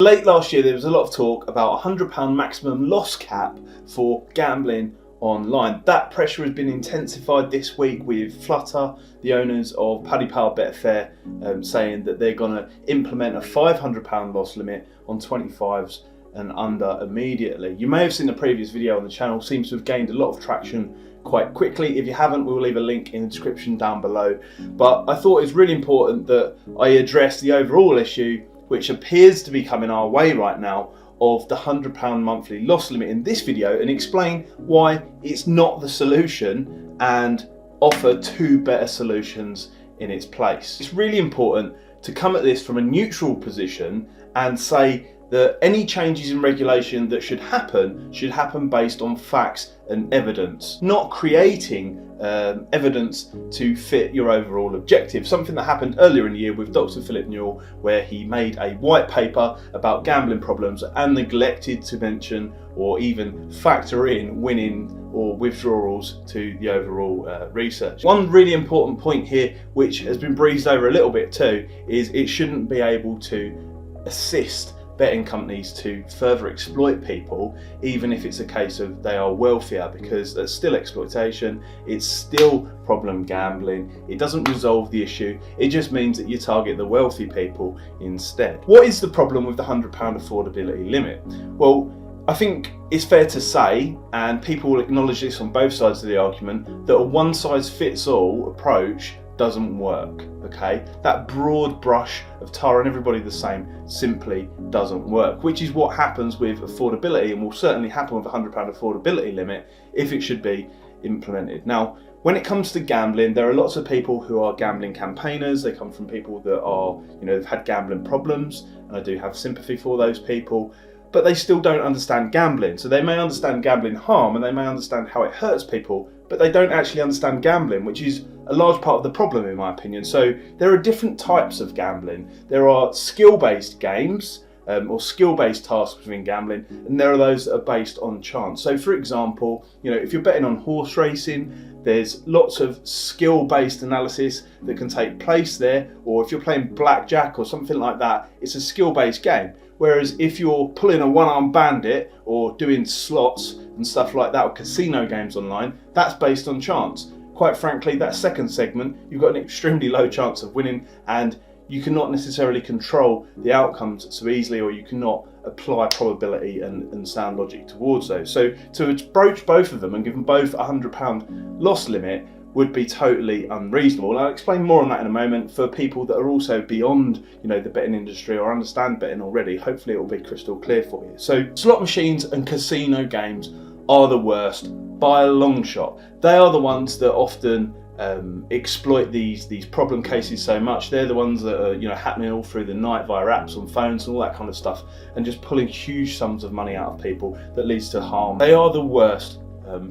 Late last year there was a lot of talk about a £100 maximum loss cap for gambling online. That pressure has been intensified this week with Flutter, the owners of Paddy Power Betfair, saying that they're going to implement a £500 loss limit on 25s and under immediately. You may have seen the previous video on the channel, seems to have gained a lot of traction quite quickly. If you haven't, we'll leave a link in the description down below. But I thought it's really important that I address the overall issue, which appears to be coming our way right now, of the £100 monthly loss limit in this video, and explain why it's not the solution and offer two better solutions in its place. It's really important to come at this from a neutral position and say that any changes in regulation that should happen based on facts and evidence, not creating evidence to fit your overall objective. Something that happened earlier in the year with Dr. Philip Newell, where he made a white paper about gambling problems and neglected to mention or even factor in winning or withdrawals to the overall research. One really important point here, which has been breezed over a little bit too, is it shouldn't be able to assist betting companies to further exploit people, even if it's a case of they are wealthier, because that's still exploitation, it's still problem gambling. It doesn't resolve the issue, it just means that you target the wealthy people instead. What is the problem with the £100 affordability limit? Well, I think it's fair to say, and people will acknowledge this on both sides of the argument, that a one-size-fits-all approach doesn't work, okay? That broad brush of tarring everybody the same simply doesn't work, which is what happens with affordability, and will certainly happen with a £100 affordability limit if it should be implemented. Now, when it comes to gambling, there are lots of people who are gambling campaigners. They come from people that are, they've had gambling problems, and I do have sympathy for those people, but they still don't understand gambling. So they may understand gambling harm and they may understand how it hurts people, but they don't actually understand gambling, which is a large part of the problem in my opinion. So there are different types of gambling. There are skill-based games or skill-based tasks within gambling, and there are those that are based on chance. So for example, if you're betting on horse racing, there's lots of skill-based analysis that can take place there, or if you're playing blackjack or something like that, it's a skill-based game. Whereas if you're pulling a one-armed bandit or doing slots and stuff like that, or casino games online, that's based on chance. Quite frankly, that second segment, you've got an extremely low chance of winning, and you cannot necessarily control the outcomes so easily, or you cannot apply probability and sound logic towards those. So to approach both of them and give them both a £100 loss limit would be totally unreasonable. And I'll explain more on that in a moment. For people that are also beyond, the betting industry or understand betting already, hopefully it will be crystal clear for you. So slot machines and casino games are the worst by a long shot. They are the ones that often exploit these problem cases so much. They're the ones that are happening all through the night via apps on phones and all that kind of stuff, and just pulling huge sums of money out of people that leads to harm. They are the worst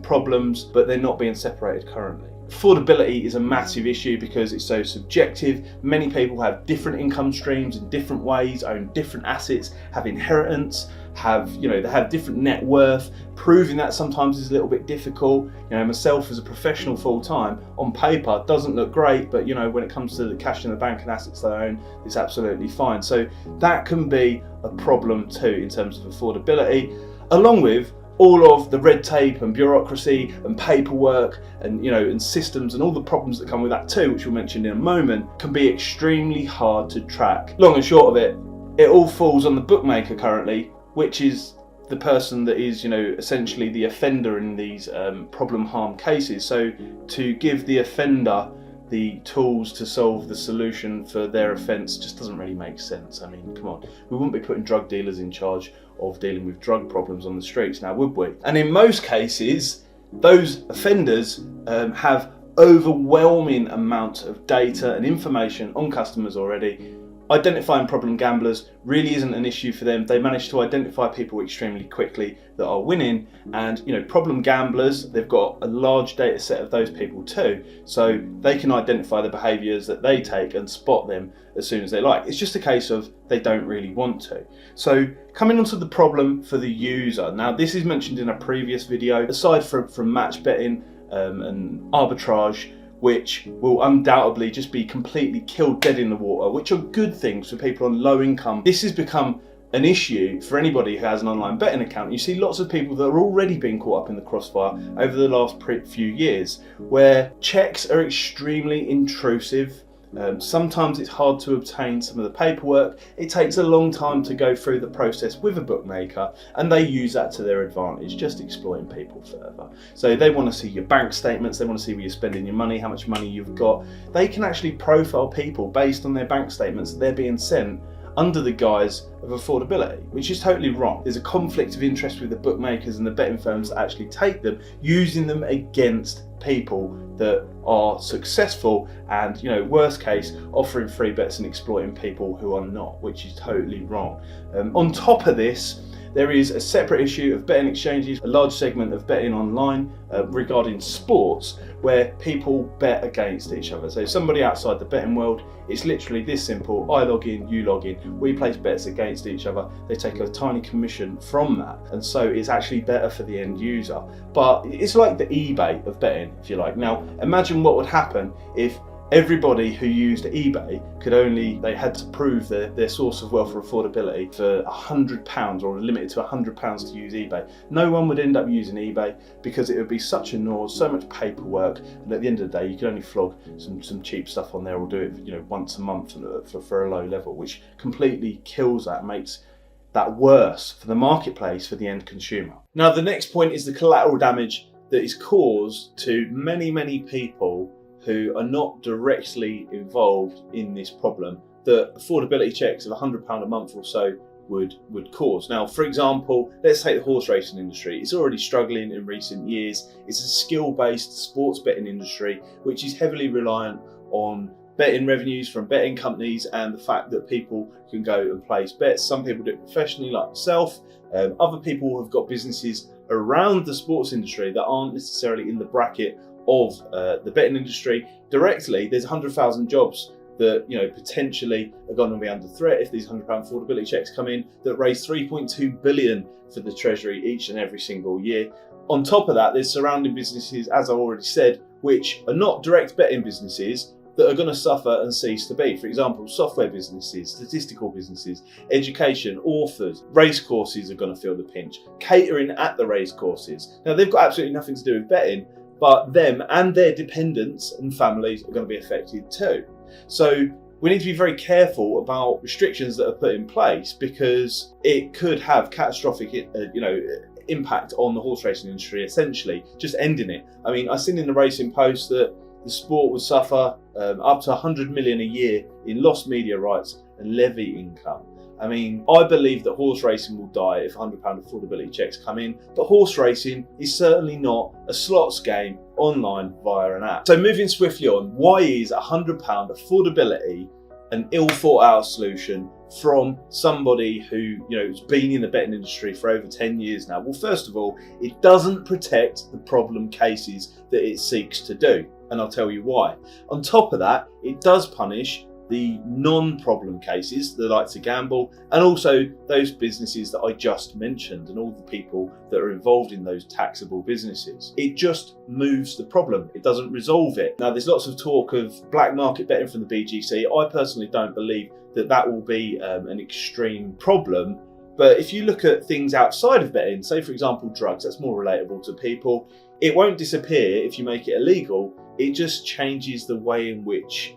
problems, but they're not being separated currently. Affordability is a massive issue because it's so subjective. Many people have different income streams in different ways, own different assets, have inheritance, they have different net worth. Proving that sometimes is a little bit difficult. Myself as a professional full-time, on paper doesn't look great, but when it comes to the cash in the bank and assets they own, it's absolutely fine. So that can be a problem too in terms of affordability, along with all of the red tape and bureaucracy and paperwork and and systems and all the problems that come with that too, which we'll mention in a moment, can be extremely hard to track. Long and short of it, it all falls on the bookmaker currently, which is the person that is essentially the offender in these problem harm cases. So to give the offender the tools to solve the solution for their offence just doesn't really make sense. I mean, come on, we wouldn't be putting drug dealers in charge of dealing with drug problems on the streets now, would we? And in most cases, those offenders have overwhelming amounts of data and information on customers already. Identifying problem gamblers really isn't an issue for them. They manage to identify people extremely quickly that are winning, and problem gamblers, they've got a large data set of those people too, so they can identify the behaviours that they take and spot them as soon as they like. It's just a case of they don't really want to. So coming onto the problem for the user. Now this is mentioned in a previous video. Aside from match betting and arbitrage, which will undoubtedly just be completely killed dead in the water, which are good things for people on low income, this has become an issue for anybody who has an online betting account. You see lots of people that are already being caught up in the crossfire over the last few years, where checks are extremely intrusive. Sometimes it's hard to obtain some of the paperwork. It takes a long time to go through the process with a bookmaker, and they use that to their advantage, just exploiting people further. So they want to see your bank statements, they want to see where you're spending your money, how much money you've got. They can actually profile people based on their bank statements that they're being sent under the guise of affordability, which is totally wrong. There's a conflict of interest with the bookmakers and the betting firms that actually take them, using them against people that are successful, and worst case, offering free bets and exploiting people who are not, which is totally wrong. On top of this, there is a separate issue of betting exchanges, a large segment of betting online regarding sports, where people bet against each other. So somebody outside the betting world, it's literally this simple: I log in, you log in, we place bets against each other. They take a tiny commission from that, and so it's actually better for the end user. But it's like the eBay of betting, if you like. Now imagine what would happen if everybody who used eBay they had to prove their source of wealth or affordability for £100, or limited to £100 to use eBay. No one would end up using eBay because it would be such a nose, so much paperwork, and at the end of the day you could only flog some cheap stuff on there, or do it once a month for a low level, which completely kills that, makes that worse for the marketplace, for the end consumer. Now the next point is the collateral damage that is caused to many people who are not directly involved in this problem, that affordability checks of £100 a month or so would cause. Now, for example, let's take the horse racing industry. It's already struggling in recent years. It's a skill-based sports betting industry, which is heavily reliant on betting revenues from betting companies and the fact that people can go and place bets. Some people do it professionally, like myself. Other people have got businesses around the sports industry that aren't necessarily in the bracket of the betting industry directly. There's 100,000 jobs that potentially are going to be under threat if these £100 affordability checks come in, that raise 3.2 billion for the Treasury each and every single year. On top of that, there's surrounding businesses, as I already said, which are not direct betting businesses, that are going to suffer and cease to be. For example, software businesses, statistical businesses, education, authors, race courses are going to feel the pinch, catering at the race courses. Now they've got absolutely nothing to do with betting, but them and their dependents and families are going to be affected too. So we need to be very careful about restrictions that are put in place, because it could have catastrophic impact on the horse racing industry, essentially just ending it. I mean, I've seen in the Racing Post that the sport would suffer up to 100 million a year in lost media rights and levy income. I mean, I believe that horse racing will die if £100 affordability checks come in, but horse racing is certainly not a slots game online via an app. So moving swiftly on, why is £100 affordability an ill thought out solution from somebody who has been in the betting industry for over 10 years now? Well, first of all, it doesn't protect the problem cases that it seeks to do, and I'll tell you why. On top of that, it does punish the non-problem cases that like to gamble, and also those businesses that I just mentioned and all the people that are involved in those taxable businesses. It just moves the problem, it doesn't resolve it. Now there's lots of talk of black market betting from the BGC. I personally don't believe that will be an extreme problem, but if you look at things outside of betting, say for example drugs, that's more relatable to people. It won't disappear if you make it illegal, it just changes the way in which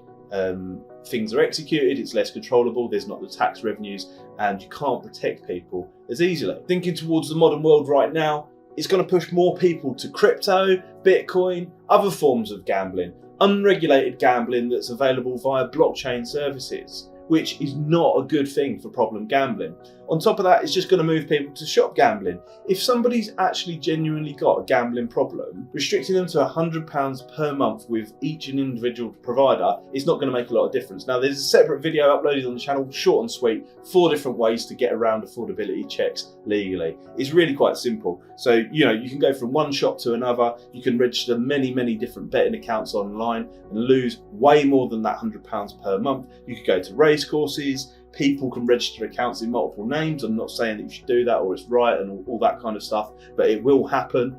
things are executed. It's less controllable, there's not the tax revenues, and you can't protect people as easily. Thinking towards the modern world right now, it's going to push more people to crypto, Bitcoin, other forms of gambling, unregulated gambling that's available via blockchain services, which is not a good thing for problem gambling. On top of that, it's just going to move people to shop gambling. If somebody's actually genuinely got a gambling problem, restricting them to £100 per month with each and individual provider is not going to make a lot of difference. Now, there's a separate video uploaded on the channel, short and sweet, 4 different ways to get around affordability checks legally. It's really quite simple. So, you can go from one shop to another. You can register many different betting accounts online and lose way more than that £100 per month. You could go to race courses, people can register accounts in multiple names. I'm not saying that you should do that or it's right and all that kind of stuff, but it will happen.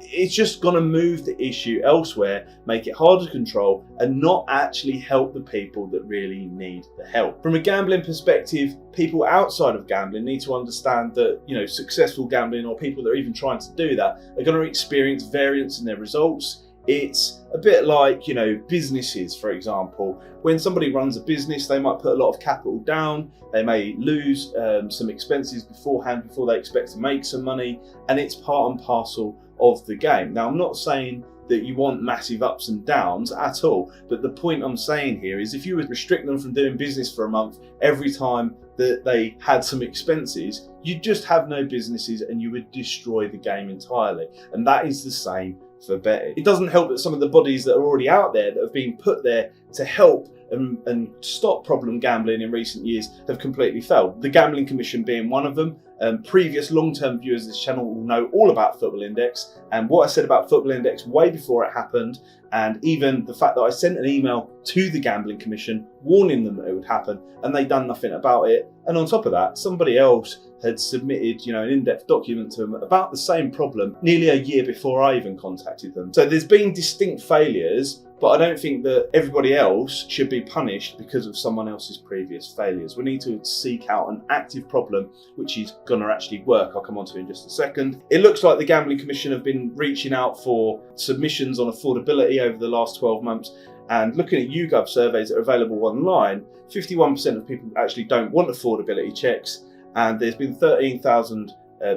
It's just going to move the issue elsewhere, make it harder to control, and not actually help the people that really need the help. From a gambling perspective, people outside of gambling need to understand that, successful gambling, or people that are even trying to do that, are going to experience variance in their results. It's a bit like, businesses, for example. When somebody runs a business, they might put a lot of capital down. They may lose some expenses beforehand before they expect to make some money, and it's part and parcel of the game. Now, I'm not saying that you want massive ups and downs at all, but the point I'm saying here is if you would restrict them from doing business for a month every time that they had some expenses, you'd just have no businesses and you would destroy the game entirely. And that is the same for betting. It doesn't help that some of the bodies that are already out there that have been put there to help and stop problem gambling in recent years have completely failed. The Gambling Commission being one of them. Previous long-term viewers of this channel will know all about Football Index and what I said about Football Index way before it happened, and even the fact that I sent an email to the Gambling Commission warning them that it would happen, and they done nothing about it. And on top of that, somebody else had submitted, an in-depth document to them about the same problem nearly a year before I even contacted them. So there's been distinct failures, but I don't think that everybody else should be punished because of someone else's previous failures. We need to seek out an active problem which is going to actually work. I'll come on to it in just a second. It looks like the Gambling Commission have been reaching out for submissions on affordability over the last 12 months. And looking at YouGov surveys that are available online, 51% of people actually don't want affordability checks. And there's been 13,000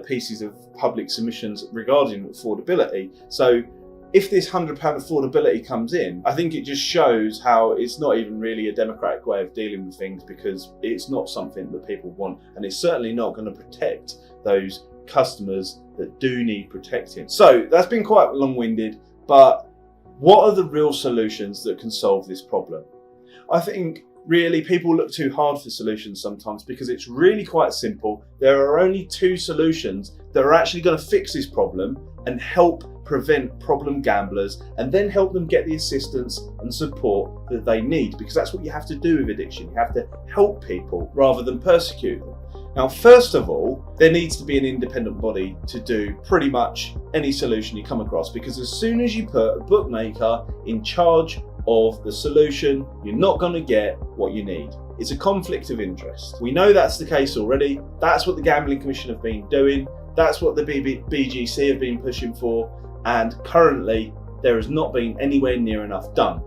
pieces of public submissions regarding affordability. So if this £100 affordability comes in, I think it just shows how it's not even really a democratic way of dealing with things, because it's not something that people want, and it's certainly not going to protect those customers that do need protecting. So that's been quite long-winded, but what are the real solutions that can solve this problem? I think really people look too hard for solutions sometimes, because it's really quite simple. There are only two solutions that are actually going to fix this problem and help prevent problem gamblers, and then help them get the assistance and support that they need, because that's what you have to do with addiction. You have to help people rather than persecute them. Now, first of all, there needs to be an independent body to do pretty much any solution you come across, because as soon as you put a bookmaker in charge of the solution, you're not going to get what you need. It's a conflict of interest. We know that's the case already. That's what the Gambling Commission have been doing. That's what the BGC have been pushing for. And currently, there has not been anywhere near enough done.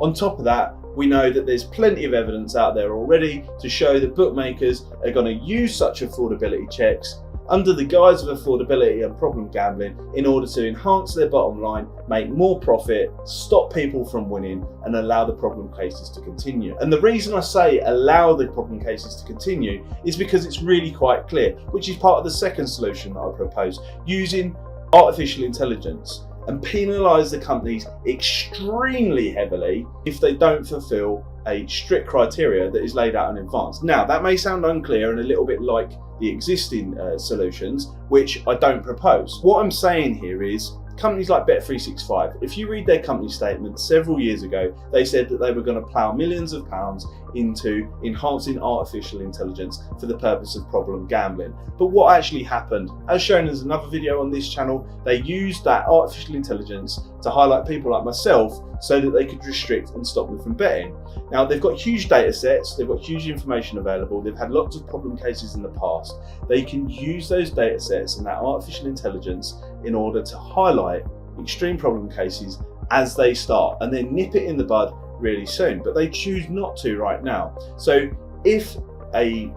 On top of that, we know that there's plenty of evidence out there already to show that bookmakers are going to use such affordability checks under the guise of affordability and problem gambling in order to enhance their bottom line, make more profit, stop people from winning, and allow the problem cases to continue. And the reason I say allow the problem cases to continue is because it's really quite clear, which is part of the second solution that I propose, using artificial intelligence, and penalise the companies extremely heavily if they don't fulfil a strict criteria that is laid out in advance. Now, that may sound unclear and a little bit like the existing solutions, which I don't propose. What I'm saying here is companies like Bet365, if you read their company statement several years ago, they said that they were going to plough millions of pounds into enhancing artificial intelligence for the purpose of problem gambling. But what actually happened, as shown as another video on this channel, they used that artificial intelligence to highlight people like myself so that they could restrict and stop them from betting. Now, they've got huge data sets, they've got huge information available, they've had lots of problem cases in the past. They can use those data sets and that artificial intelligence in order to highlight extreme problem cases as they start, and then nip it in the bud really soon, but they choose not to right now. So if a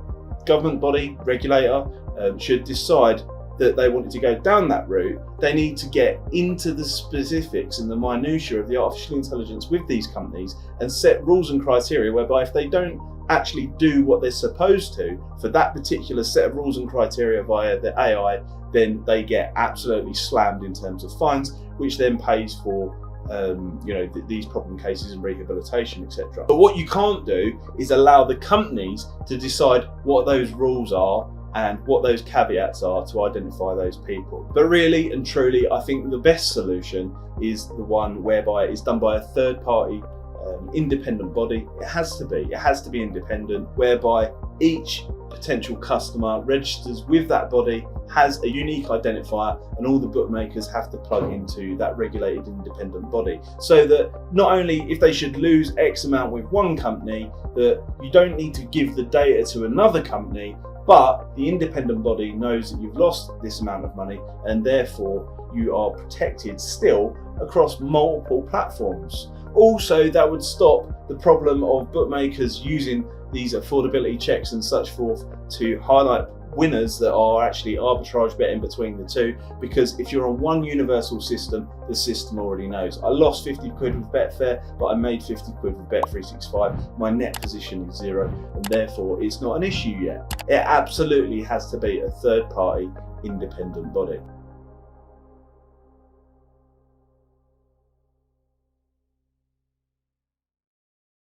government body, regulator, should decide that they wanted to go down that route, they need to get into the specifics and the minutiae of the artificial intelligence with these companies and set rules and criteria whereby if they don't actually do what they're supposed to for that particular set of rules and criteria via the AI, then they get absolutely slammed in terms of fines, which then pays for these problem cases and rehabilitation, etc. But what you can't do is allow the companies to decide what those rules are and what those caveats are to identify those people. But really and truly, I think the best solution is the one whereby it's done by a third party independent body. It has to be independent, whereby each potential customer registers with that body, has a unique identifier, and all the bookmakers have to plug into that regulated independent body, so that not only if they should lose X amount with one company, that you don't need to give the data to another company, but the independent body knows that you've lost this amount of money, and therefore you are protected still across multiple platforms. Also, that would stop the problem of bookmakers using these affordability checks and such forth to highlight winners that are actually arbitrage betting between the two, because if you're on one universal system, the system already knows. I lost 50 quid with Betfair, but I made 50 quid with Bet365. My net position is 0, and therefore it's not an issue yet. It absolutely has to be a third party independent body.